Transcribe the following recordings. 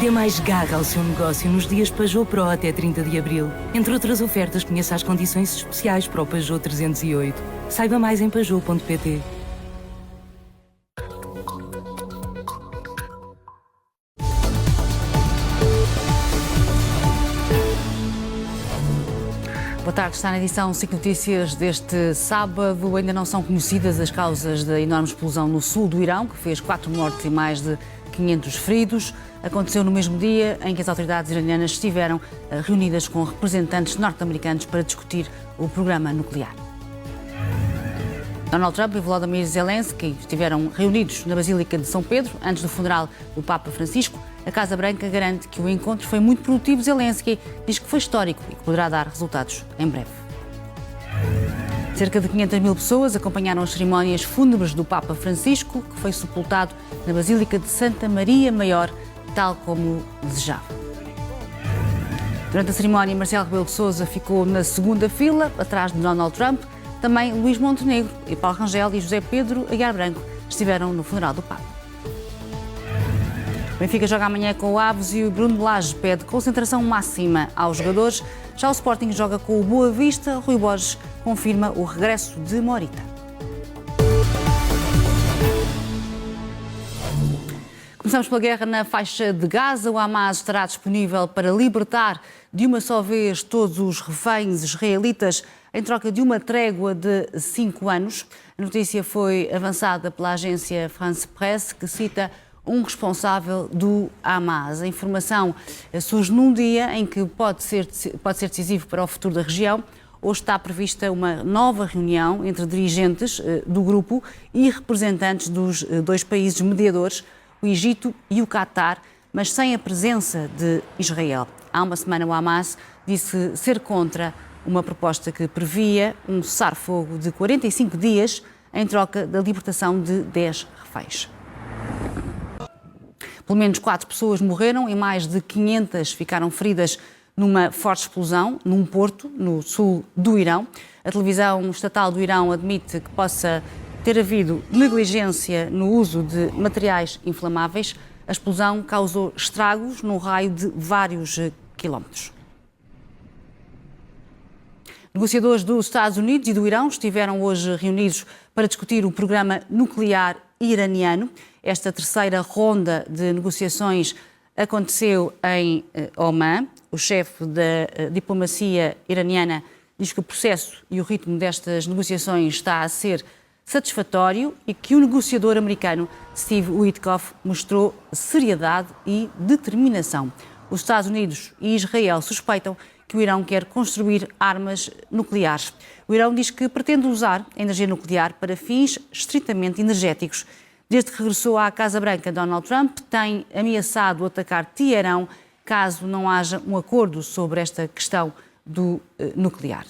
Dê mais garra ao seu negócio nos dias Peugeot Pro até 30 de abril. Entre outras ofertas, conheça as condições especiais para o Peugeot 308. Saiba mais em peugeot.pt. Boa tarde, está na edição 5 Notícias deste sábado. Ainda não são conhecidas as causas da enorme explosão no sul do Irão, que fez 4 mortes e mais de 500 feridos. Aconteceu no mesmo dia em que as autoridades iranianas estiveram reunidas com representantes norte-americanos para discutir o programa nuclear. Donald Trump e Volodymyr Zelensky estiveram reunidos na Basílica de São Pedro antes do funeral do Papa Francisco. A Casa Branca garante que o encontro foi muito produtivo. Zelensky diz que foi histórico e que poderá dar resultados em breve. Cerca de 500 mil pessoas acompanharam as cerimónias fúnebres do Papa Francisco, que foi sepultado na Basílica de Santa Maria Maior, tal como desejava. Durante a cerimónia, Marcelo Rebelo de Sousa ficou na segunda fila, atrás de Donald Trump. Também Luís Montenegro e Paulo Rangel e José Pedro Aguiar Branco estiveram no funeral do Papa. O Benfica joga amanhã com o Aves e o Bruno Lage pede concentração máxima aos jogadores. Já o Sporting joga com o Boa Vista. Rui Borges confirma o regresso de Morita. Começamos pela guerra na faixa de Gaza. O Hamas estará disponível para libertar de uma só vez todos os reféns israelitas em troca de uma trégua de 5 anos. A notícia foi avançada pela agência France Presse, que cita um responsável do Hamas. A informação surge num dia em que pode ser decisivo para o futuro da região. Hoje está prevista uma nova reunião entre dirigentes do grupo e representantes dos 2 países mediadores, o Egito e o Qatar, mas sem a presença de Israel. Há uma semana o Hamas disse ser contra uma proposta que previa um cessar-fogo de 45 dias em troca da libertação de 10 reféns. Pelo menos 4 pessoas morreram e mais de 500 ficaram feridas numa forte explosão num porto no sul do Irão. A televisão estatal do Irão admite que possa ter havido negligência no uso de materiais inflamáveis. A explosão causou estragos num raio de vários quilómetros. Negociadores dos Estados Unidos e do Irão estiveram hoje reunidos para discutir o programa nuclear iraniano. Esta terceira ronda de negociações aconteceu em Oman. O chefe da diplomacia iraniana diz que o processo e o ritmo destas negociações está a ser satisfatório e que o negociador americano Steve Witkoff mostrou seriedade e determinação. Os Estados Unidos e Israel suspeitam que o Irão quer construir armas nucleares. O Irão diz que pretende usar a energia nuclear para fins estritamente energéticos. Desde que regressou à Casa Branca, Donald Trump tem ameaçado atacar Teherão caso não haja um acordo sobre esta questão do nuclear.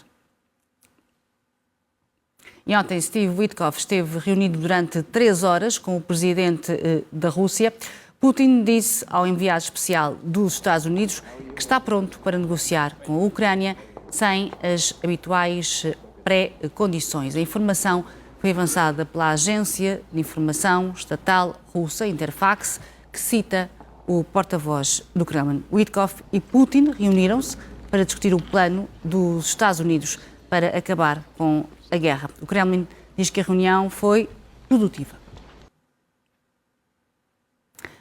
E ontem Steve Witkoff esteve reunido durante 3 horas com o presidente da Rússia. Putin disse ao enviado especial dos Estados Unidos que está pronto para negociar com a Ucrânia sem as habituais pré-condições. A informação foi avançada pela agência de informação estatal russa Interfax, que cita o porta-voz do Kremlin. Witkoff e Putin reuniram-se para discutir o plano dos Estados Unidos para acabar com a guerra. O Kremlin diz que a reunião foi produtiva.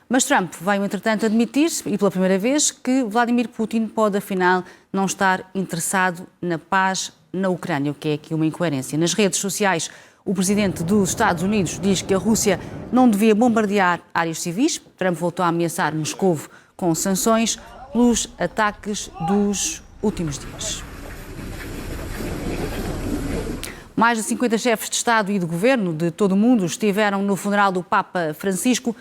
Mas Trump veio, entretanto, admitir, e pela primeira vez, que Vladimir Putin pode, afinal, não estar interessado na paz na Ucrânia, o que é aqui uma incoerência. Nas redes sociais, o presidente dos Estados Unidos diz que a Rússia não devia bombardear áreas civis. Trump voltou a ameaçar Moscovo com sanções pelos ataques dos últimos dias. Mais de 50 chefes de Estado e de Governo de todo o mundo estiveram no funeral do Papa Francisco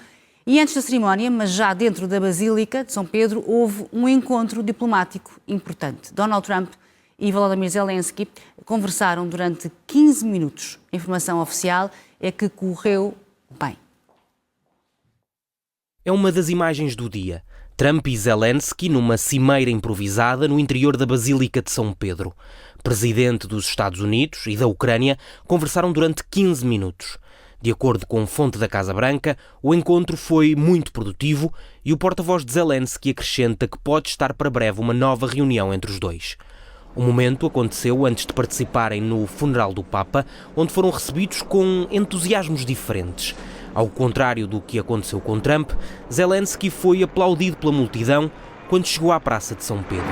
e antes da cerimónia, mas já dentro da Basílica de São Pedro, houve um encontro diplomático importante. Donald Trump e Volodymyr Zelensky conversaram durante 15 minutos. A informação oficial é que correu bem. É uma das imagens do dia. Trump e Zelensky numa cimeira improvisada no interior da Basílica de São Pedro. Presidente dos Estados Unidos e da Ucrânia conversaram durante 15 minutos. De acordo com fonte da Casa Branca, o encontro foi muito produtivo e o porta-voz de Zelensky acrescenta que pode estar para breve uma nova reunião entre os dois. O momento aconteceu antes de participarem no funeral do Papa, onde foram recebidos com entusiasmos diferentes. Ao contrário do que aconteceu com Trump, Zelensky foi aplaudido pela multidão quando chegou à Praça de São Pedro.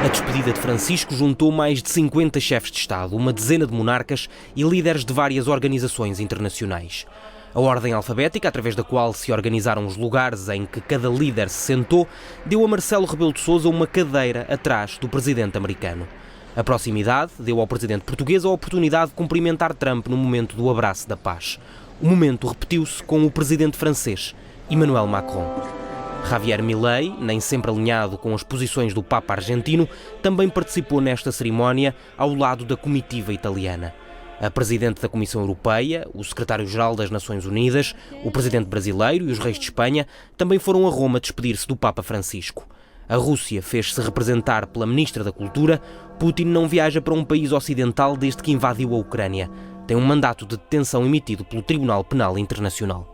A despedida de Francisco juntou mais de 50 chefes de Estado, uma dezena de monarcas e líderes de várias organizações internacionais. A ordem alfabética, através da qual se organizaram os lugares em que cada líder se sentou, deu a Marcelo Rebelo de Sousa uma cadeira atrás do presidente americano. A proximidade deu ao presidente português a oportunidade de cumprimentar Trump no momento do abraço da paz. O momento repetiu-se com o presidente francês, Emmanuel Macron. Javier Milei, nem sempre alinhado com as posições do Papa argentino, também participou nesta cerimónia ao lado da comitiva italiana. A Presidente da Comissão Europeia, o Secretário-Geral das Nações Unidas, o Presidente brasileiro e os reis de Espanha também foram a Roma despedir-se do Papa Francisco. A Rússia fez-se representar pela Ministra da Cultura. Putin não viaja para um país ocidental desde que invadiu a Ucrânia. Tem um mandato de detenção emitido pelo Tribunal Penal Internacional.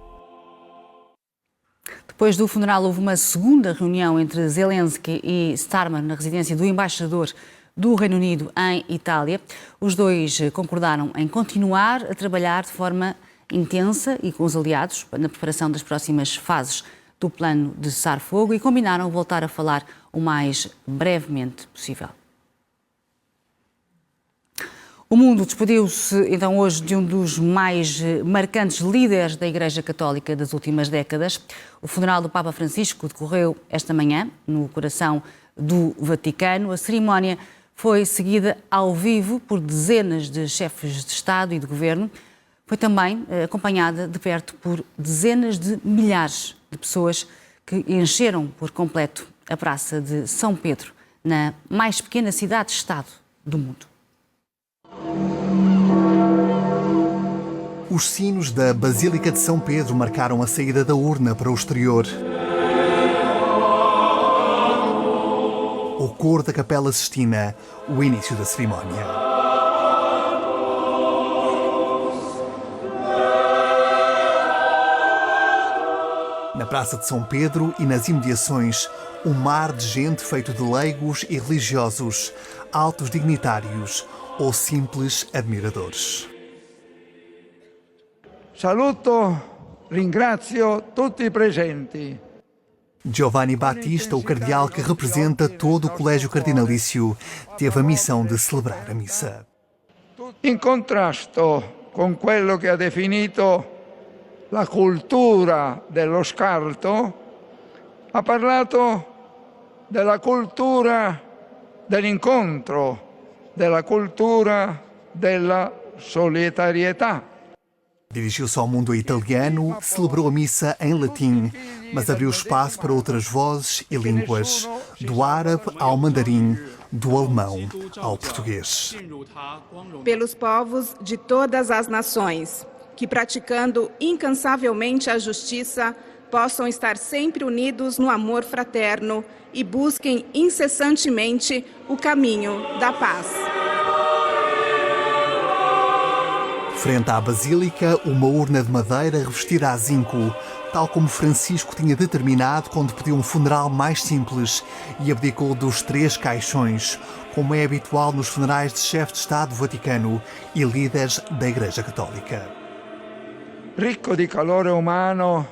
Depois do funeral, houve uma segunda reunião entre Zelensky e Starmer na residência do embaixador do Reino Unido em Itália. Os dois concordaram em continuar a trabalhar de forma intensa e com os aliados na preparação das próximas fases do plano de cessar-fogo e combinaram voltar a falar o mais brevemente possível. O mundo despediu-se então hoje de um dos mais marcantes líderes da Igreja Católica das últimas décadas. O funeral do Papa Francisco decorreu esta manhã no coração do Vaticano. A cerimónia foi seguida ao vivo por dezenas de chefes de Estado e de Governo. Foi também acompanhada de perto por dezenas de milhares de pessoas que encheram por completo a Praça de São Pedro, na mais pequena cidade-estado do mundo. Os sinos da Basílica de São Pedro marcaram a saída da urna para o exterior. O coro da Capela Sistina, o início da cerimónia. Na Praça de São Pedro e nas imediações, um mar de gente feito de leigos e religiosos, altos dignitários ou simples admiradores. Saluto, ringrazio tutti i presenti. Giovanni Battista, o cardeal que representa todo o colégio cardinalício, teve a missão de celebrar a missa. In contrasto con quello che ha definito la cultura dello scarto, ha parlato della cultura dell'incontro, della cultura della solidarietà. Dirigiu-se ao mundo italiano, celebrou a missa em latim, mas abriu espaço para outras vozes e línguas, do árabe ao mandarim, do alemão ao português. Pelos povos de todas as nações, que praticando incansavelmente a justiça, possam estar sempre unidos no amor fraterno e busquem incessantemente o caminho da paz. Frente à Basílica, uma urna de madeira revestida a zinco, tal como Francisco tinha determinado quando pediu um funeral mais simples e abdicou dos 3 caixões, como é habitual nos funerais de chefes de Estado do Vaticano e líderes da Igreja Católica. Ricco di calore umano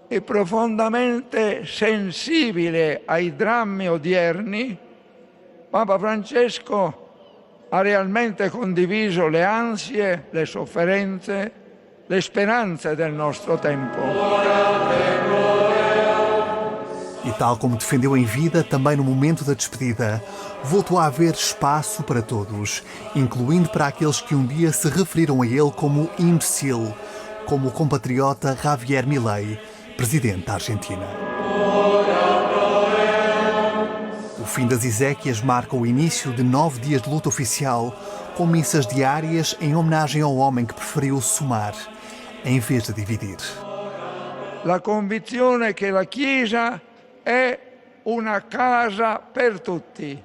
e profondamente sensibile ai drammi odierni, Papa Francesco ha realmente condiviso le ansie, le sofferenze, le speranze del nostro tempo. E tal como defendeu em vida, também no momento da despedida, voltou a haver espaço para todos, incluindo para aqueles que um dia se referiram a ele como imbecil, como o compatriota Javier Milei, presidente da Argentina. O fim das exéquias marca o início de 9 dias de luta oficial, com missas diárias em homenagem ao homem que preferiu somar, em vez de dividir. La convinzione che la Chiesa è una casa per tutti,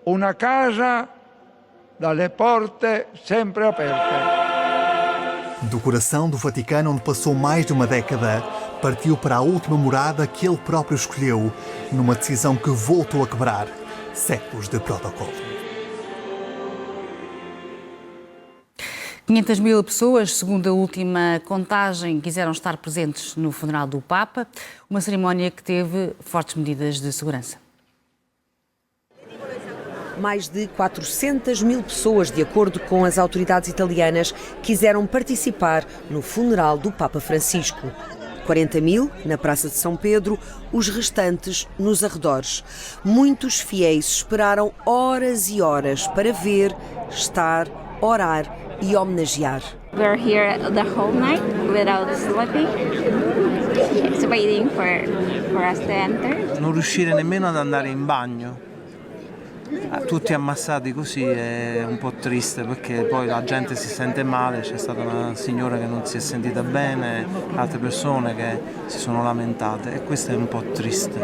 una casa dalle porte sempre aperte. Do coração do Vaticano, onde passou mais de uma década, partiu para a última morada que ele próprio escolheu, numa decisão que voltou a quebrar séculos de protocolo. 500.000 pessoas, segundo a última contagem, quiseram estar presentes no funeral do Papa, uma cerimónia que teve fortes medidas de segurança. Mais de 400.000 pessoas, de acordo com as autoridades italianas, quiseram participar no funeral do Papa Francisco. 40.000 na Praça de São Pedro, os restantes nos arredores. Muitos fiéis esperaram horas e horas para ver, estar, orar e homenagear. We're here the whole night without sleeping. It's waiting for us to enter. Non riuscire nemmeno ad andare in bagno. Tutti ammassati così è un po' triste, perché poi la gente si sente male, c'è stata una signora che non si è sentita bene, altre persone che si sono lamentate e questo è un po' triste.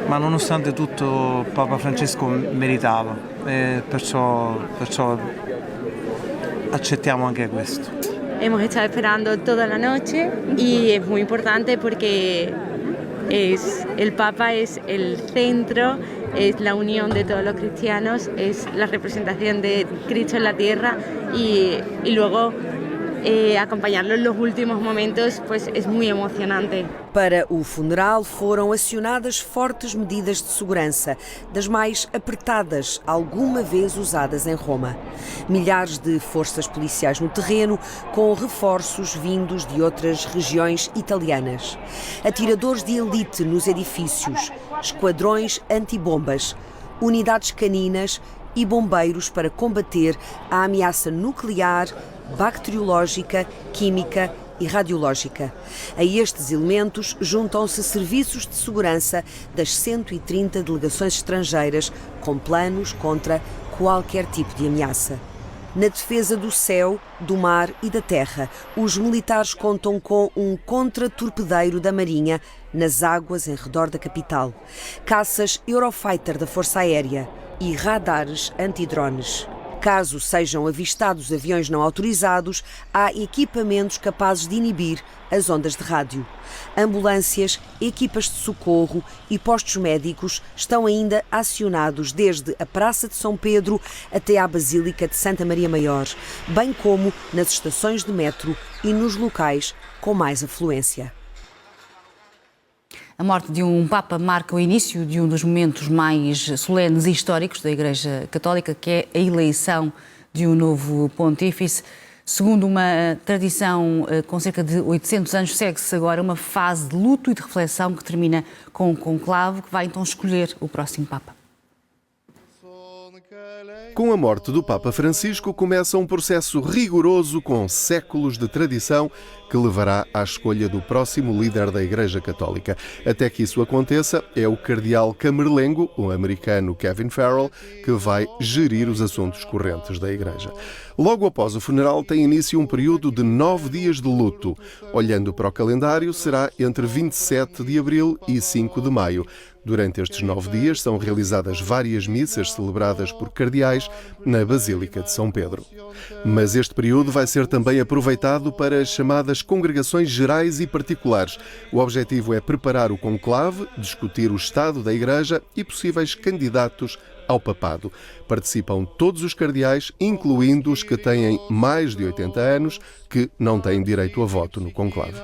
Ma nonostante tutto Papa Francesco meritava e perciò accettiamo anche questo. Hemos estado esperando toda la noche y es muy importante porque el Papa es el centro, es la unión de todos los cristianos, es la representación de Cristo en la tierra y luego acompañarlo en los últimos momentos pues es muy emocionante. Para o funeral foram acionadas fortes medidas de segurança, das mais apertadas alguma vez usadas em Roma. Milhares de forças policiais no terreno, com reforços vindos de outras regiões italianas. Atiradores de elite nos edifícios, esquadrões antibombas, unidades caninas e bombeiros para combater a ameaça nuclear, bacteriológica, química e radiológica. A estes elementos juntam-se serviços de segurança das 130 delegações estrangeiras com planos contra qualquer tipo de ameaça. Na defesa do céu, do mar e da terra, os militares contam com um contratorpedeiro da Marinha nas águas em redor da capital, caças Eurofighter da Força Aérea e radares antidrones. Caso sejam avistados aviões não autorizados, há equipamentos capazes de inibir as ondas de rádio. Ambulâncias, equipas de socorro e postos médicos estão ainda acionados desde a Praça de São Pedro até à Basílica de Santa Maria Maior, bem como nas estações de metro e nos locais com mais afluência. A morte de um Papa marca o início de um dos momentos mais solenes e históricos da Igreja Católica, que é a eleição de um novo pontífice. Segundo uma tradição com cerca de 800 anos, segue-se agora uma fase de luto e de reflexão que termina com um conclave que vai então escolher o próximo Papa. Com a morte do Papa Francisco, começa um processo rigoroso com séculos de tradição que levará à escolha do próximo líder da Igreja Católica. Até que isso aconteça, é o cardeal camerlengo, o americano Kevin Farrell, que vai gerir os assuntos correntes da Igreja. Logo após o funeral tem início um período de 9 dias de luto. Olhando para o calendário, será entre 27 de abril e 5 de maio. Durante estes 9 dias são realizadas várias missas celebradas por cardeais na Basílica de São Pedro. Mas este período vai ser também aproveitado para as chamadas congregações gerais e particulares. O objetivo é preparar o conclave, discutir o estado da Igreja e possíveis candidatos ao papado. Participam todos os cardeais, incluindo os que têm mais de 80 anos, que não têm direito a voto no conclave.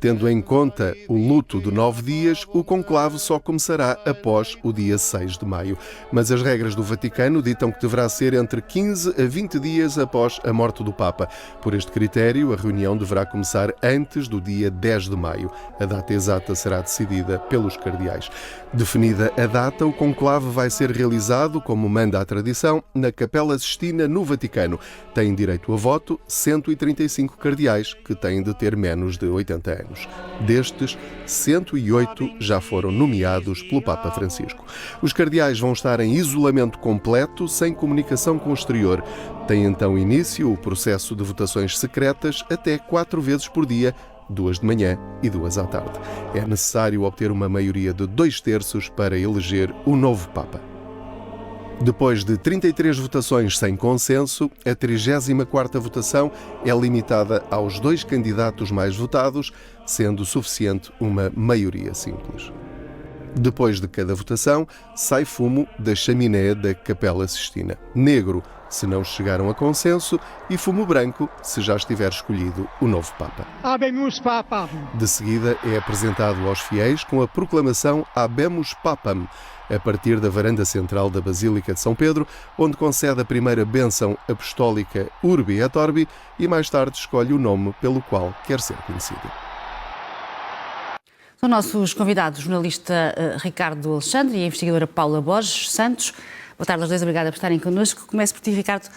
Tendo em conta o luto de 9 dias, o conclave só começará após o dia 6 de maio. Mas as regras do Vaticano ditam que deverá ser entre 15 a 20 dias após a morte do Papa. Por este critério, a reunião deverá começar antes do dia 10 de maio. A data exata será decidida pelos cardeais. Definida a data, o conclave vai ser realizado, como manda a tradição, na Capela Sistina, no Vaticano. Têm direito a voto 135 cardeais, que têm de ter menos de 80 anos. Destes, 108 já foram nomeados pelo Papa Francisco. Os cardeais vão estar em isolamento completo, sem comunicação com o exterior. Tem então início o processo de votações secretas até 4 vezes por dia, 2 de manhã e 2 à tarde. É necessário obter uma maioria de 2/3 para eleger o novo Papa. Depois de 33 votações sem consenso, a 34ª votação é limitada aos 2 candidatos mais votados, sendo suficiente uma maioria simples. Depois de cada votação, sai fumo da chaminé da Capela Sistina. Negro, se não chegaram a consenso, e fumo branco, se já estiver escolhido o novo Papa. Habemus Papam. De seguida, é apresentado aos fiéis com a proclamação Habemus Papam, a partir da varanda central da Basílica de São Pedro, onde concede a primeira bênção apostólica Urbi et Orbi e mais tarde escolhe o nome pelo qual quer ser conhecido. São nossos convidados o jornalista Ricardo Alexandre e a investigadora Paula Borges Santos. Boa tarde aos dois, obrigada por estarem connosco. Começo por ti, Ricardo.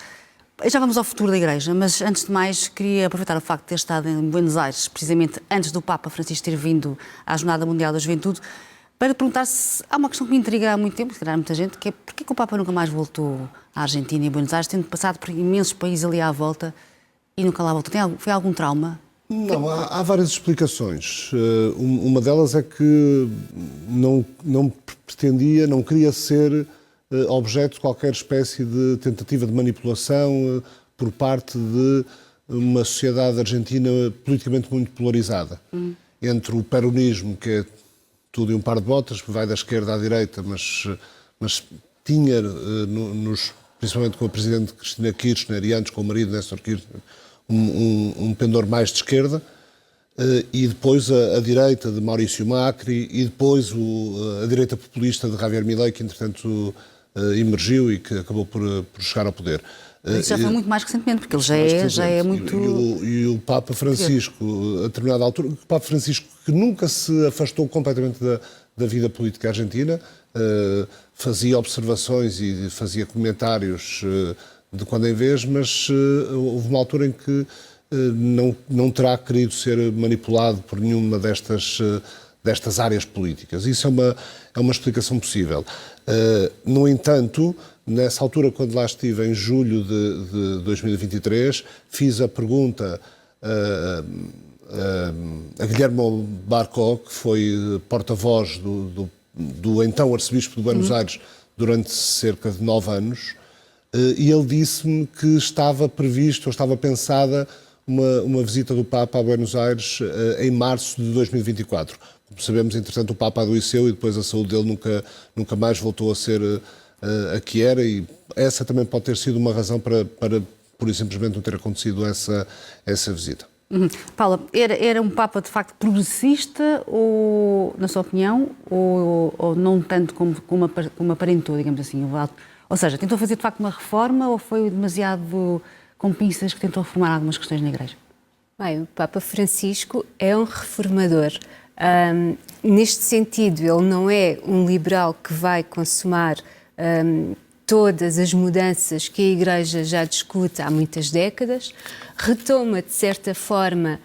Já vamos ao futuro da Igreja, mas antes de mais queria aproveitar o facto de ter estado em Buenos Aires, precisamente antes do Papa Francisco ter vindo à Jornada Mundial da Juventude, para perguntar se há uma questão que me intriga há muito tempo, se calhar muita gente, que é porquê que o Papa nunca mais voltou à Argentina e a Buenos Aires, tendo passado por imensos países ali à volta e nunca lá voltou? Foi algum trauma? Não, há várias explicações. Uma delas é que não pretendia, não queria ser objeto de qualquer espécie de tentativa de manipulação por parte de uma sociedade argentina politicamente muito polarizada. Entre o peronismo, que é tudo em um par de botas, vai da esquerda à direita, mas tinha, principalmente com a presidente Cristina Kirchner e antes com o marido Néstor Kirchner, um pendor mais de esquerda, e depois a direita de Maurício Macri e depois a direita populista de Javier Milei, que entretanto emergiu e que acabou por chegar ao poder. Isso já foi muito mais recentemente, porque ele já é muito... E o Papa Francisco, a determinada altura, o Papa Francisco, que nunca se afastou completamente da vida política argentina, fazia observações e fazia comentários de quando em vez, mas houve uma altura em que não terá querido ser manipulado por nenhuma destas áreas políticas. Isso é uma explicação possível. No entanto, nessa altura, quando lá estive, em julho de 2023, fiz a pergunta a Guillermo Barco, que foi porta-voz do então arcebispo de Buenos Aires durante cerca de 9 anos, e ele disse-me que estava previsto, ou estava pensada, uma visita do Papa a Buenos Aires em março de 2024. Como sabemos, entretanto, o Papa adoeceu e depois a saúde dele nunca mais voltou a ser a que era, e essa também pode ter sido uma razão para pura e simplesmente não ter acontecido essa visita. Paula, era um Papa de facto progressista, ou, na sua opinião, ou não tanto como aparentou, digamos assim? Ou seja, tentou fazer de facto uma reforma ou foi demasiado com pinças que tentou reformar algumas questões na Igreja? Bem, o Papa Francisco é um reformador. Neste sentido, ele não é um liberal que vai consumar todas as mudanças que a Igreja já discute há muitas décadas, retoma, de certa forma,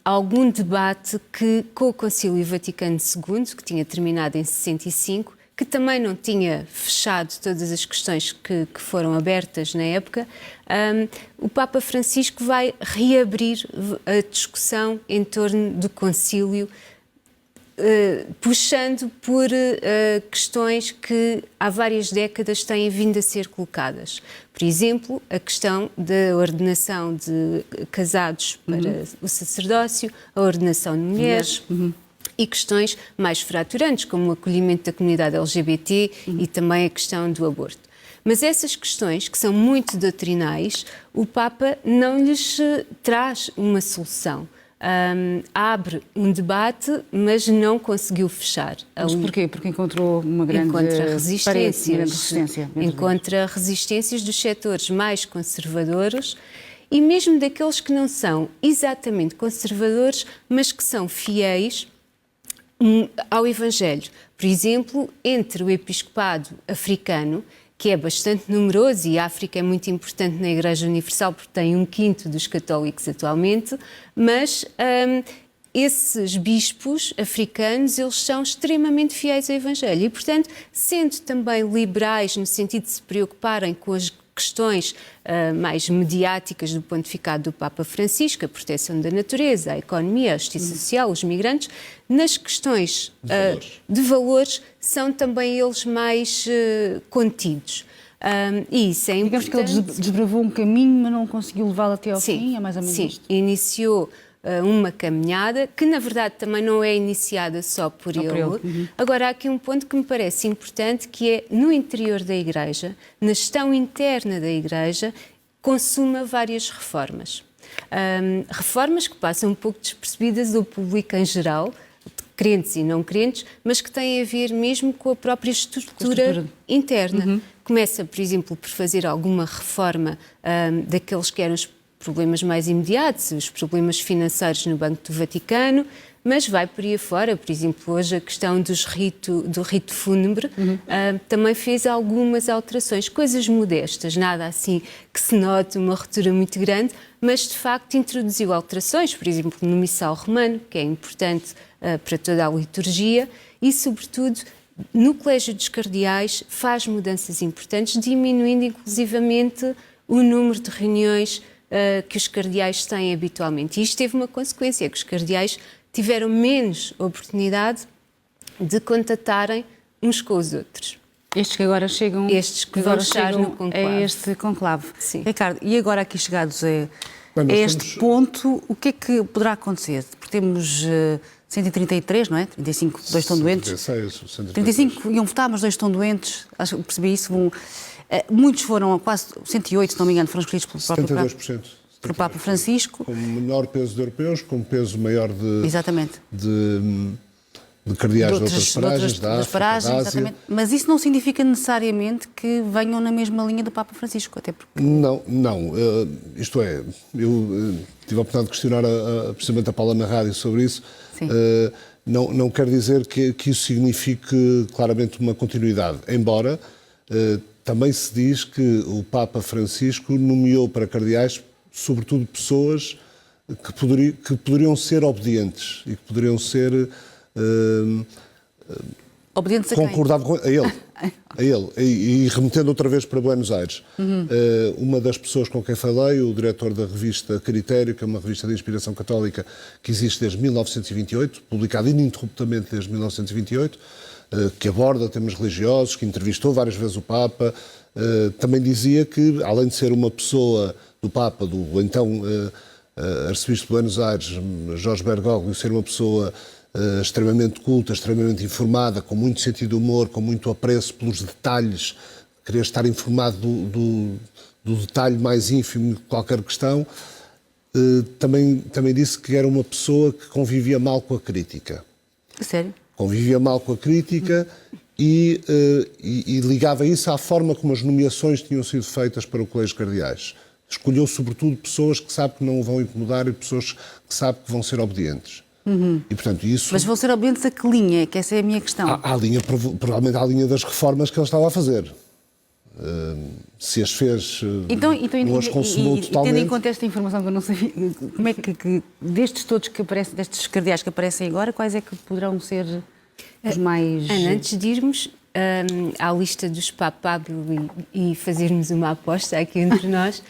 algum debate que, com o Concílio Vaticano II, que tinha terminado em 65, que também não tinha fechado todas as questões que foram abertas na época, o Papa Francisco vai reabrir a discussão em torno do concílio, puxando por questões que há várias décadas têm vindo a ser colocadas. Por exemplo, a questão da ordenação de casados para o sacerdócio, a ordenação de mulheres... E questões mais fraturantes, como o acolhimento da comunidade LGBT e também a questão do aborto. Mas essas questões, que são muito doutrinais, o Papa não lhes traz uma solução. Abre um debate, mas não conseguiu fechar. Mas porquê? Porque encontrou uma grande resistência. Encontra resistências dos setores mais conservadores e mesmo daqueles que não são exatamente conservadores, mas que são fiéis ao Evangelho. Por exemplo, entre o episcopado africano, que é bastante numeroso, e a África é muito importante na Igreja Universal porque tem 1/5 dos católicos atualmente, mas esses bispos africanos, eles são extremamente fiéis ao Evangelho e, portanto, sendo também liberais no sentido de se preocuparem com as questões mais mediáticas do pontificado do Papa Francisco, a proteção da natureza, a economia, a justiça social, os migrantes. Nas questões de valores, são também eles mais contidos. E isso é Digamos importante. que ele desbravou um caminho, mas não conseguiu levá-lo até ao fim, é mais ou menos isto? Iniciou uma caminhada que, na verdade, também não é iniciada só por ele. Agora, há aqui um ponto que me parece importante, que é, no interior da Igreja, na gestão interna da Igreja, consuma várias reformas. Reformas que passam um pouco despercebidas ao público em geral, crentes e não crentes, mas que têm a ver mesmo com a própria estrutura interna. Começa, por exemplo, por fazer alguma reforma daqueles que eram os problemas mais imediatos, os problemas financeiros no Banco do Vaticano, mas vai por aí afora. Por exemplo, hoje a questão do rito fúnebre também fez algumas alterações, coisas modestas, nada assim que se note uma ruptura muito grande, mas de facto introduziu alterações, por exemplo, no missal romano, que é importante para toda a liturgia, e sobretudo no Colégio dos Cardeais faz mudanças importantes, diminuindo inclusivamente o número de reuniões que os cardeais têm habitualmente. E isto teve uma consequência, que os cardeais tiveram menos oportunidade de contatarem uns com os outros. Estes que agora chegam, Estes que vão estar no conclave. É este conclave. Sim. Ricardo, e agora aqui chegados a este ponto, o que é que poderá acontecer? Porque temos 133, não é? 35, 2 estão doentes. 35 iam votar, mas 2 estão doentes. Acho que percebi isso. Muitos foram, quase 108, se não me engano, foram escolhidos pelo próprio 72%. Pelo Papa Francisco. Com menor peso de europeus, com peso maior de... Exatamente. de cardeais de outras paragens, da África, da Ásia. Exatamente. Mas isso não significa necessariamente que venham na mesma linha do Papa Francisco, até porque... Não. Isto é, eu tive a oportunidade de questionar precisamente a Paula na rádio sobre isso. Não quer dizer que isso signifique claramente uma continuidade, embora também se diz que o Papa Francisco nomeou para cardeais, sobretudo, pessoas que poderiam ser obedientes e que poderiam ser... obedientes a concordava com a ele. E remetendo outra vez para Buenos Aires. Uma das pessoas com quem falei, o diretor da revista Critério, que é uma revista de inspiração católica que existe desde 1928, publicada ininterruptamente desde 1928, que aborda temas religiosos, que entrevistou várias vezes o Papa, também dizia que, além de ser uma pessoa do Papa, do então arcebispo de Buenos Aires, Jorge Bergoglio, ser uma pessoa extremamente culta, extremamente informada, com muito sentido de humor, com muito apreço pelos detalhes, querer estar informado do detalhe mais ínfimo de qualquer questão, também disse que era uma pessoa que convivia mal com a crítica. Sério? Convivia mal com a crítica e ligava isso à forma como as nomeações tinham sido feitas para o Colégio de Cardeais. Escolheu, sobretudo, pessoas que sabe que não o vão incomodar e pessoas que sabe que vão ser obedientes. E, portanto, isso... Mas vão ser obedientes a que linha? Que essa é a minha questão. Provavelmente à linha das reformas que ele estava a fazer. Se as fez, não as consumou totalmente. Tendo em conta esta informação que eu não sabia, como é que destes todos que aparecem, destes cardeais que aparecem agora, quais é que poderão ser os mais... Ana, antes de irmos à lista dos papábulos e fazermos uma aposta aqui entre nós,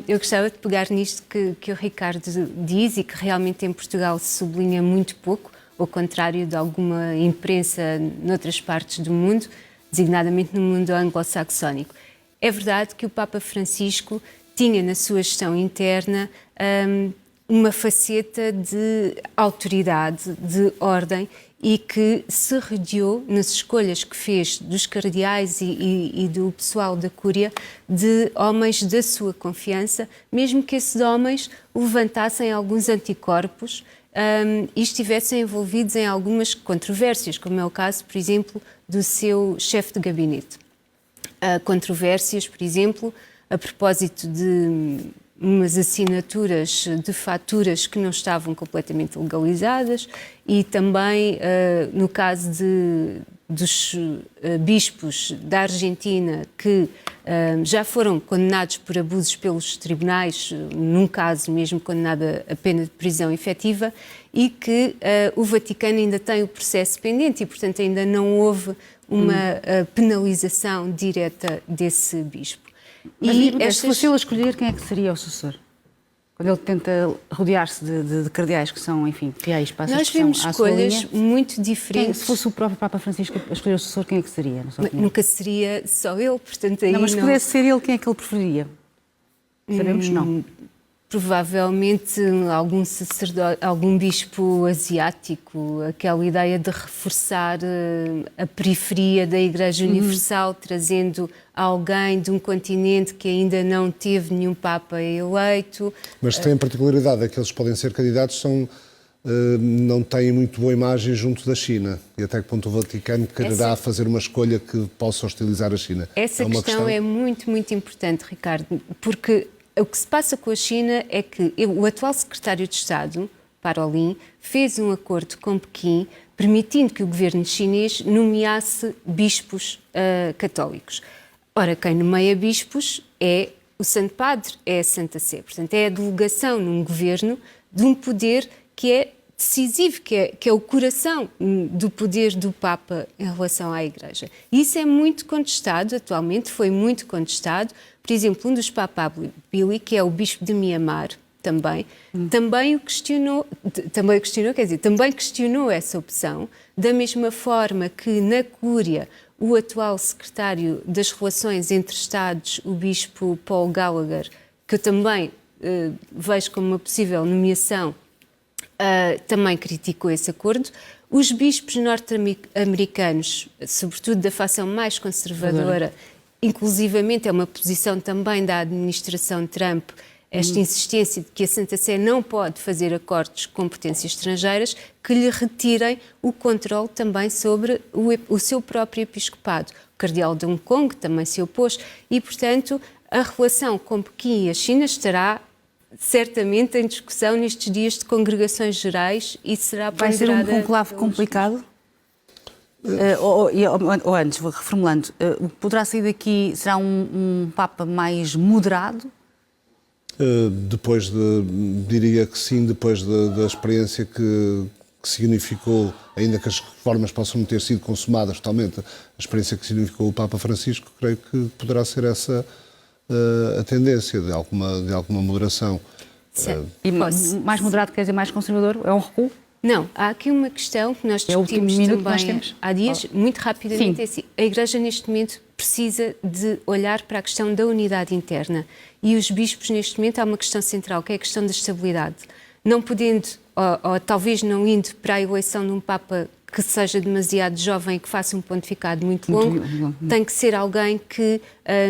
eu gostava de pegar nisto que o Ricardo diz e que realmente em Portugal se sublinha muito pouco, ao contrário de alguma imprensa noutras partes do mundo, designadamente no mundo anglo-saxónico. É verdade que o Papa Francisco tinha na sua gestão interna uma faceta de autoridade, de ordem, e que se rodeou nas escolhas que fez dos cardeais e do pessoal da Cúria de homens da sua confiança, mesmo que esses homens levantassem alguns anticorpos e estivessem envolvidos em algumas controvérsias, como é o caso, por exemplo, do seu chefe de gabinete. Controvérsias, por exemplo, a propósito de umas assinaturas de faturas que não estavam completamente legalizadas e também no caso dos bispos da Argentina que já foram condenados por abusos pelos tribunais, num caso mesmo condenado a pena de prisão efetiva, e que o Vaticano ainda tem o processo pendente e, portanto, ainda não houve uma penalização direta desse bispo. Mas se fosse ele a escolher, quem é que seria o sucessor? Quando ele tenta rodear-se de cardeais que são, enfim, fiéis para essa Nós vemos escolhas muito diferentes. Se fosse o próprio Papa Francisco a escolher o sucessor, quem é que seria? Nunca seria só ele, portanto aí mas se pudesse ser ele, quem é que ele preferiria? Sabemos, não. Provavelmente algum sacerdote, algum bispo asiático, aquela ideia de reforçar a periferia da Igreja Universal, trazendo alguém de um continente que ainda não teve nenhum Papa eleito. Mas tem a particularidade, aqueles que podem ser candidatos não têm muito boa imagem junto da China. E até que ponto o Vaticano quererá fazer uma escolha que possa hostilizar a China? Essa questão é muito, muito importante, Ricardo, porque o que se passa com a China é que o atual secretário de Estado, Parolin, fez um acordo com Pequim, permitindo que o governo chinês nomeasse bispos católicos. Ora, quem nomeia bispos é o Santo Padre, é a Santa Sé. Portanto, é a delegação num governo de um poder que é decisivo, que é o coração do poder do Papa em relação à Igreja. E isso é muito contestado, atualmente foi muito contestado. Por exemplo, um dos Papabili, que é o bispo de Mianmar, também questionou essa opção, da mesma forma que na Cúria o atual secretário das Relações entre Estados, o bispo Paul Gallagher, que eu também vejo como uma possível nomeação, também criticou esse acordo. Os bispos norte-americanos, sobretudo da facção mais conservadora, inclusivamente é uma posição também da administração Trump, esta insistência de que a Santa Sé não pode fazer acordos com potências estrangeiras que lhe retirem o controle também sobre o seu próprio episcopado. O cardeal de Hong Kong também se opôs e, portanto, a relação com Pequim e a China estará certamente em discussão nestes dias de congregações gerais e será Vai ser um conclave complicado? Ou antes, vou reformulando, poderá sair daqui, será um Papa mais moderado? Diria que sim, depois da experiência que significou, ainda que as reformas possam não ter sido consumadas totalmente, a experiência que significou o Papa Francisco, creio que poderá ser essa a tendência de alguma moderação. E mais moderado quer dizer mais conservador? É um recuo? Não, há aqui uma questão que nós discutimos também há dias, muito rapidamente. Assim, a Igreja neste momento precisa de olhar para a questão da unidade interna e os bispos neste momento há uma questão central, que é a questão da estabilidade. Não podendo, ou talvez não indo para a eleição de um Papa que seja demasiado jovem e que faça um pontificado muito longo, tem que ser alguém que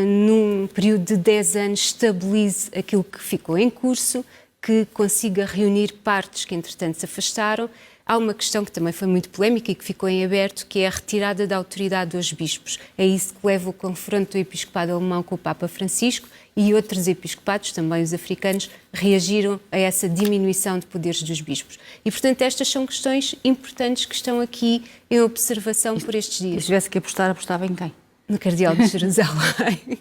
num período de 10 anos estabilize aquilo que ficou em curso, que consiga reunir partes que, entretanto, se afastaram. Há uma questão que também foi muito polémica e que ficou em aberto, que é a retirada da autoridade dos bispos. É isso que leva o confronto do episcopado alemão com o Papa Francisco e outros episcopados, também os africanos, reagiram a essa diminuição de poderes dos bispos. E, portanto, estas são questões importantes que estão aqui em observação por estes dias. Se tivesse que apostar, apostava em quem? No Cardeal de Jerusalém.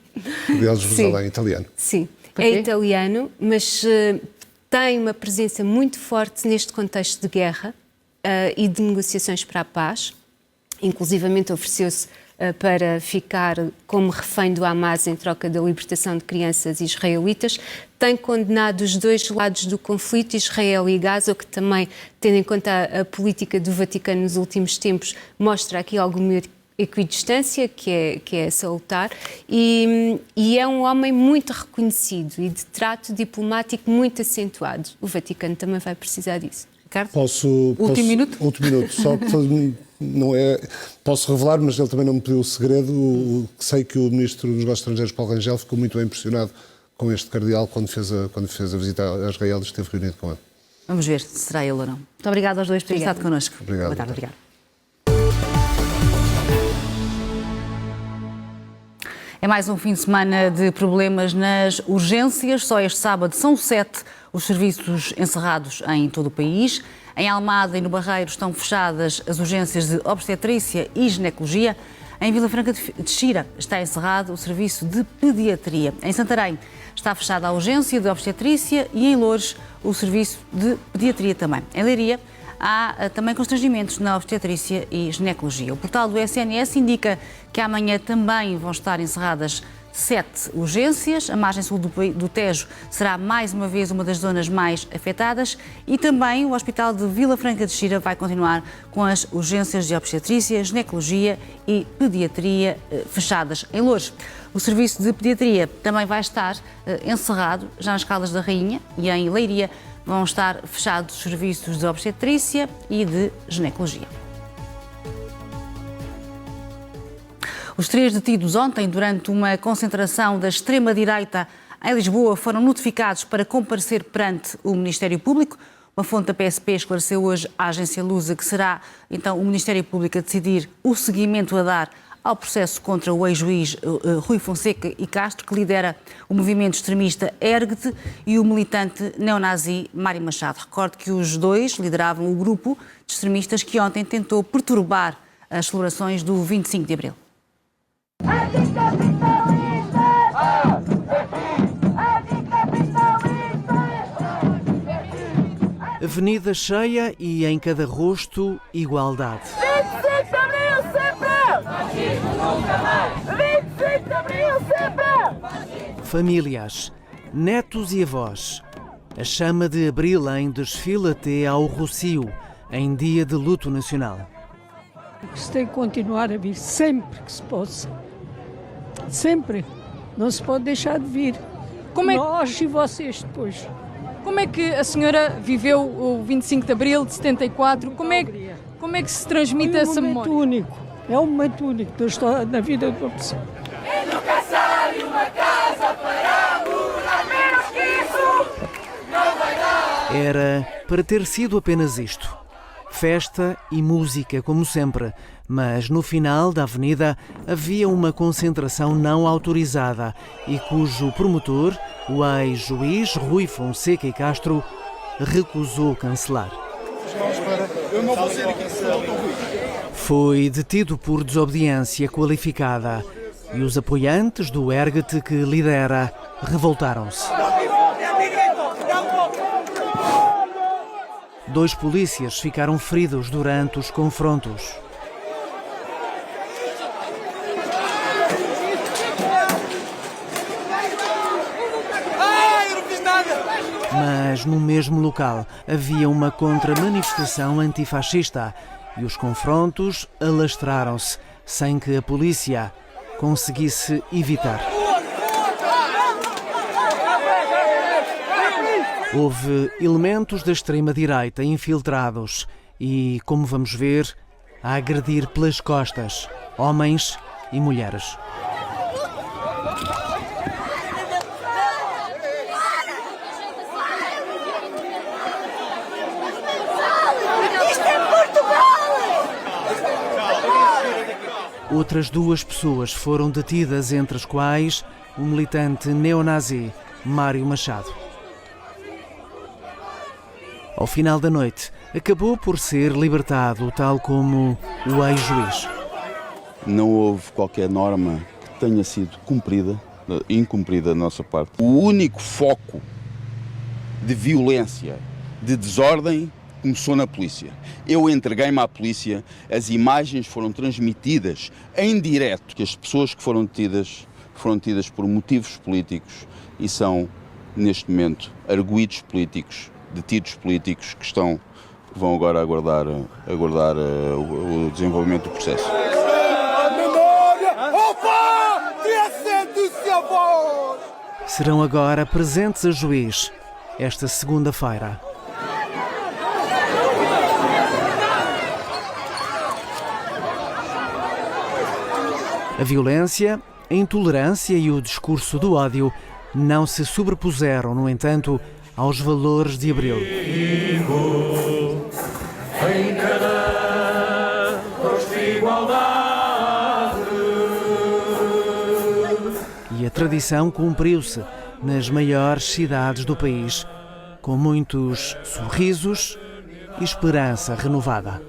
Cardeal de Jerusalém, italiano. Sim, é italiano, mas tem uma presença muito forte neste contexto de guerra e de negociações para a paz. Inclusivamente ofereceu-se para ficar como refém do Hamas em troca da libertação de crianças israelitas. Tem condenado os dois lados do conflito, Israel e Gaza, o que também, tendo em conta a política do Vaticano nos últimos tempos, mostra aqui alguma equidistância, que é salutar, e é um homem muito reconhecido e de trato diplomático muito acentuado. O Vaticano também vai precisar disso. Ricardo? Último minuto? Só não é, posso revelar, mas ele também não me pediu o segredo. Sei que o Ministro dos Negócios Estrangeiros, Paulo Rangel, ficou muito bem impressionado com este cardeal quando fez a visita a Israel e esteve reunido com ele. Vamos ver se será ele ou não. Muito obrigada aos dois por terem estado connosco. Obrigado. Boa tarde, obrigado. É mais um fim de semana de problemas nas urgências. Só este sábado são 7 os serviços encerrados em todo o país. Em Almada e no Barreiro estão fechadas as urgências de obstetrícia e ginecologia. Em Vila Franca de Xira está encerrado o serviço de pediatria. Em Santarém está fechada a urgência de obstetrícia e em Loures o serviço de pediatria também. Em Leiria há também constrangimentos na obstetrícia e ginecologia. O portal do SNS indica que amanhã também vão estar encerradas 7 urgências. A margem sul do Tejo será mais uma vez uma das zonas mais afetadas e também o Hospital de Vila Franca de Xira vai continuar com as urgências de obstetrícia, ginecologia e pediatria fechadas. Em Loures, o serviço de pediatria também vai estar encerrado. Já nas Caldas da Rainha e em Leiria vão estar fechados os serviços de obstetrícia e de ginecologia. Os 3 detidos ontem, durante uma concentração da extrema-direita em Lisboa, foram notificados para comparecer perante o Ministério Público. Uma fonte da PSP esclareceu hoje à agência Lusa que será, então, o Ministério Público a decidir o seguimento a dar ao processo contra o ex-juiz Rui Fonseca e Castro, que lidera o movimento extremista Ergue-te, e o militante neonazi Mário Machado. Recorde que os dois lideravam o grupo de extremistas que ontem tentou perturbar as celebrações do 25 de Abril. Avenida cheia e em cada rosto igualdade. 25 de Abril sempre! Fascismo nunca mais! 25 de Abril sempre! Famílias, netos e avós. A chama de Abril em desfile até ao Rocio, em dia de luto nacional. Se tem que continuar a vir sempre que se possa. Sempre. Não se pode deixar de vir. Nós e vocês depois. Como é que a senhora viveu o 25 de Abril de 74? Como é que se transmite essa memória? É um momento único na vida de uma pessoa. Educação e uma casa para morar, menos que isso não vai dar. Era para ter sido apenas isto. Festa e música, como sempre, mas no final da avenida havia uma concentração não autorizada e cujo promotor, o ex-juiz Rui Fonseca e Castro, recusou cancelar. Foi detido por desobediência qualificada e os apoiantes do Ergue-te que lidera revoltaram-se. 2 polícias ficaram feridos durante os confrontos. Mas no mesmo local havia uma contra-manifestação antifascista e os confrontos alastraram-se sem que a polícia conseguisse evitar. Houve elementos da extrema-direita infiltrados e, como vamos ver, a agredir pelas costas homens e mulheres. Isto é Portugal! Outras 2 pessoas foram detidas, entre as quais o militante neonazi Mário Machado. Ao final da noite, acabou por ser libertado, tal como o ex-juiz. Não houve qualquer norma que tenha sido incumprida da nossa parte. O único foco de violência, de desordem, começou na polícia. Eu entreguei-me à polícia, as imagens foram transmitidas em direto, que as pessoas que foram detidas por motivos políticos e são, neste momento, arguidos políticos, detidos políticos que vão agora aguardar o desenvolvimento do processo. Serão agora presentes a juiz esta segunda-feira. A violência, a intolerância e o discurso do ódio não se sobrepuseram, no entanto, aos valores de Abril. Em cada rosto igualdade. E a tradição cumpriu-se nas maiores cidades do país, com muitos sorrisos e esperança renovada.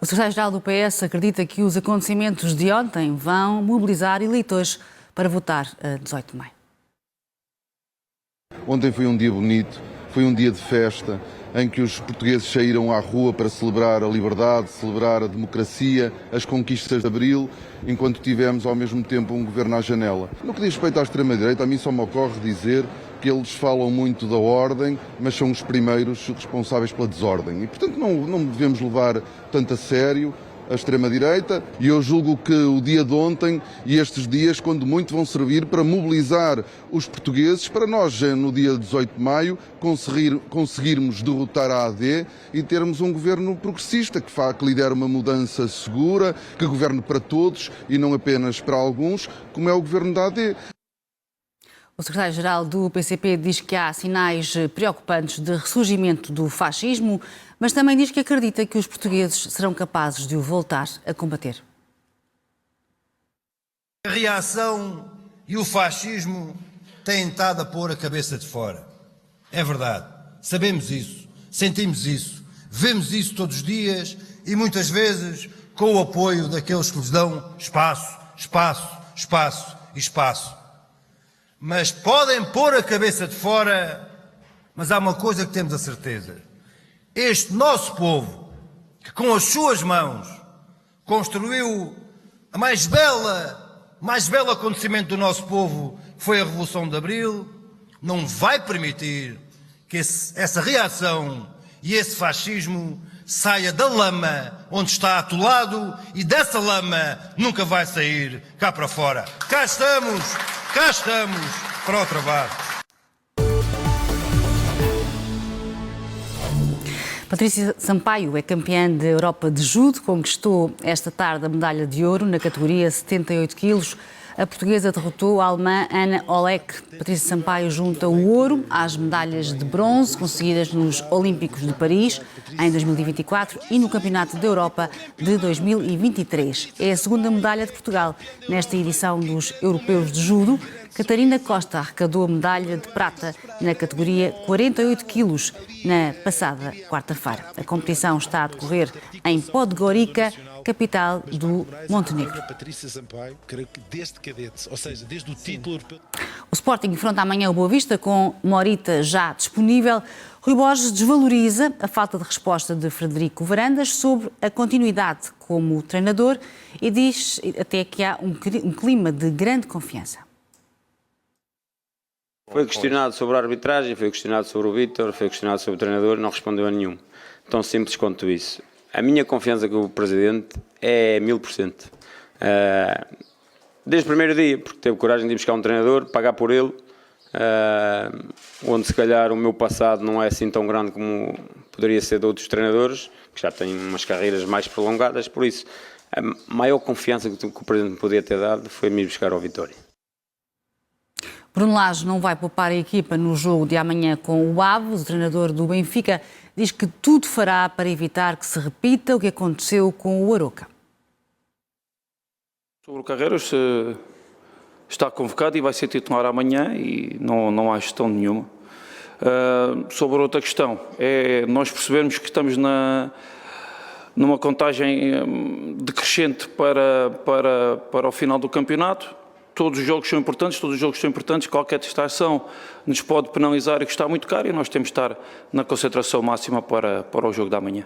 O secretário-geral do PS acredita que os acontecimentos de ontem vão mobilizar eleitores para votar a 18 de maio. Ontem foi um dia bonito, foi um dia de festa, em que os portugueses saíram à rua para celebrar a liberdade, celebrar a democracia, as conquistas de Abril, enquanto tivemos ao mesmo tempo um governo à janela. No que diz respeito à extrema-direita, a mim só me ocorre dizer que eles falam muito da ordem, mas são os primeiros responsáveis pela desordem. E, portanto, não devemos levar tanto a sério a extrema-direita, e eu julgo que o dia de ontem e estes dias, quando muito, vão servir para mobilizar os portugueses, para nós, no dia 18 de maio, conseguirmos derrotar a AD e termos um governo progressista, que lidere uma mudança segura, que governe para todos e não apenas para alguns, como é o governo da AD. O secretário-geral do PCP diz que há sinais preocupantes de ressurgimento do fascismo, mas também diz que acredita que os portugueses serão capazes de o voltar a combater. A reação e o fascismo têm estado a pôr a cabeça de fora. É verdade. Sabemos isso, sentimos isso, vemos isso todos os dias e muitas vezes com o apoio daqueles que nos dão espaço, espaço, espaço e espaço. Mas podem pôr a cabeça de fora, mas há uma coisa que temos a certeza. Este nosso povo, que com as suas mãos construiu a mais belo acontecimento do nosso povo, que foi a Revolução de Abril, não vai permitir que essa reação e esse fascismo saia da lama onde está atolado, e dessa lama nunca vai sair cá para fora. Cá estamos para o trabalho. Patrícia Sampaio é campeã da Europa de Judo, conquistou esta tarde a medalha de ouro na categoria 78 quilos. A portuguesa derrotou a alemã Anna Olek. Patrícia Sampaio junta o ouro às medalhas de bronze conseguidas nos Olímpicos de Paris em 2024 e no Campeonato da Europa de 2023. É a segunda medalha de Portugal nesta edição dos Europeus de Judo. Catarina Costa arrecadou a medalha de prata na categoria 48 quilos na passada quarta-feira. A competição está a decorrer em Podgorica, capital do Montenegro. O Sporting enfrenta amanhã o Boa Vista com Morita já disponível. Rui Borges desvaloriza a falta de resposta de Frederico Varandas sobre a continuidade como treinador e diz até que há um clima de grande confiança. Foi questionado sobre a arbitragem, foi questionado sobre o Vítor, foi questionado sobre o treinador, não respondeu a nenhum. Tão simples quanto isso. A minha confiança com o Presidente é 1000%. Desde o primeiro dia, porque teve coragem de ir buscar um treinador, pagar por ele, onde se calhar o meu passado não é assim tão grande como poderia ser de outros treinadores, que já têm umas carreiras mais prolongadas, por isso a maior confiança que o Presidente me podia ter dado foi me ir buscar ao Vitória. Bruno Lage não vai poupar a equipa no jogo de amanhã com o Aves. O treinador do Benfica diz que tudo fará para evitar que se repita o que aconteceu com o Aroca. Sobre o Carreiras, está convocado e vai ser titular amanhã e não há gestão nenhuma. Sobre outra questão, nós percebemos que estamos numa contagem decrescente para o final do campeonato. Todos os jogos são importantes, qualquer distração nos pode penalizar e custar muito caro e nós temos de estar na concentração máxima para o jogo da manhã.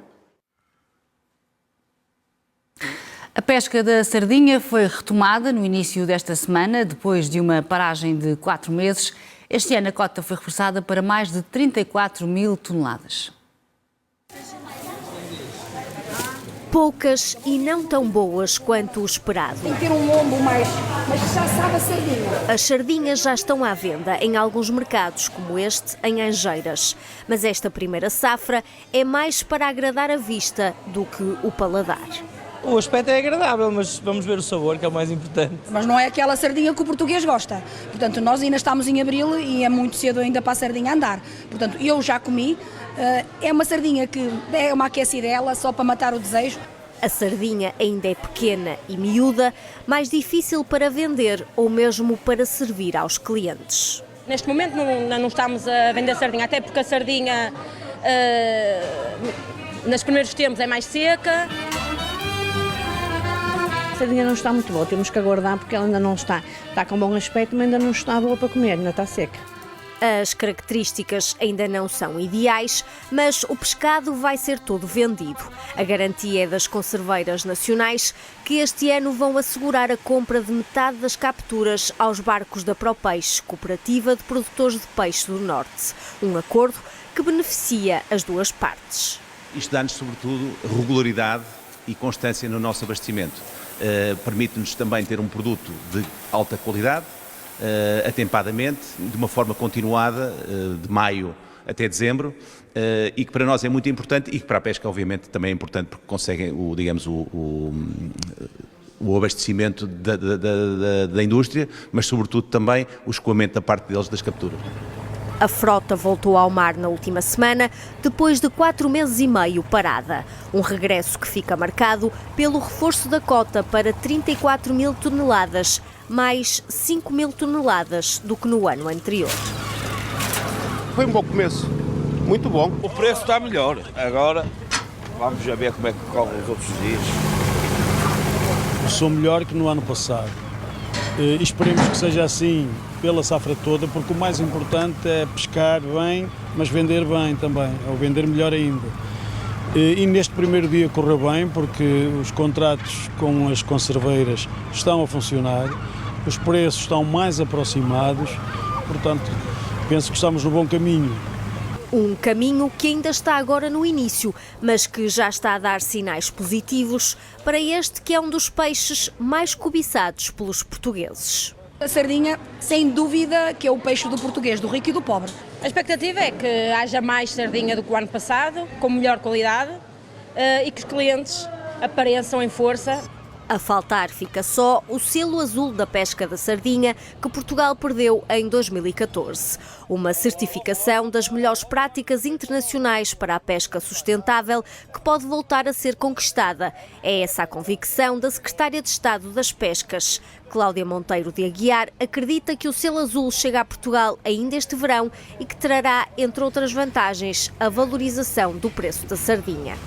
A pesca da sardinha foi retomada no início desta semana, depois de uma paragem de 4 meses. Este ano a cota foi reforçada para mais de 34 mil toneladas. Poucas e não tão boas quanto o esperado. Tem que ter um lombo mais, mas já sabe a sardinha. As sardinhas já estão à venda em alguns mercados, como este, em Angeiras. Mas esta primeira safra é mais para agradar a vista do que o paladar. O aspecto é agradável, mas vamos ver o sabor, que é o mais importante. Mas não é aquela sardinha que o português gosta. Portanto, nós ainda estamos em abril e é muito cedo ainda para a sardinha andar. Portanto, eu já comi. É uma sardinha que é uma aquecidela só para matar o desejo. A sardinha ainda é pequena e miúda, mais difícil para vender ou mesmo para servir aos clientes. Neste momento não estamos a vender sardinha, até porque a sardinha nos primeiros tempos é mais seca. A sardinha não está muito boa, temos que aguardar porque ela ainda não está com bom aspecto, mas ainda não está boa para comer, ainda está seca. As características ainda não são ideais, mas o pescado vai ser todo vendido. A garantia é das conserveiras nacionais, que este ano vão assegurar a compra de metade das capturas aos barcos da ProPeixe, Cooperativa de Produtores de Peixe do Norte. Um acordo que beneficia as duas partes. Isto dá-nos, sobretudo, regularidade e constância no nosso abastecimento. Permite-nos também ter um produto de alta qualidade, atempadamente, de uma forma continuada, de maio até dezembro, e que para nós é muito importante e que para a pesca, obviamente, também é importante porque conseguem o abastecimento da indústria, mas sobretudo também o escoamento da parte deles das capturas. A frota voltou ao mar na última semana, depois de 4 meses e meio parada. Um regresso que fica marcado pelo reforço da cota para 34 mil toneladas, mais 5 mil toneladas do que no ano anterior. Foi um bom começo, muito bom. O preço está melhor, agora vamos já ver como é que correm os outros dias. Sou melhor que no ano passado. Esperemos que seja assim pela safra toda, porque o mais importante é pescar bem, mas vender bem também, ou vender melhor ainda. E neste primeiro dia correu bem, porque os contratos com as conserveiras estão a funcionar, os preços estão mais aproximados, portanto, penso que estamos no bom caminho. Um caminho que ainda está agora no início, mas que já está a dar sinais positivos para este que é um dos peixes mais cobiçados pelos portugueses. A sardinha, sem dúvida, que é o peixe do português, do rico e do pobre. A expectativa é que haja mais sardinha do que o ano passado, com melhor qualidade, e que os clientes apareçam em força. A faltar fica só o selo azul da pesca da sardinha que Portugal perdeu em 2014. Uma certificação das melhores práticas internacionais para a pesca sustentável que pode voltar a ser conquistada. É essa a convicção da Secretária de Estado das Pescas. Cláudia Monteiro de Aguiar acredita que o selo azul chega a Portugal ainda este verão e que trará, entre outras vantagens, a valorização do preço da sardinha.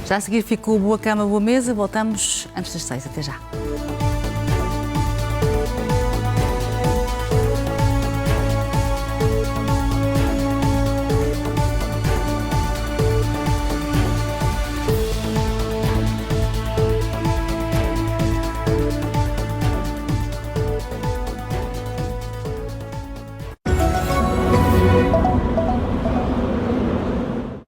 Já a seguir ficou Boa Cama, Boa Mesa. Voltamos antes das 6. Até já.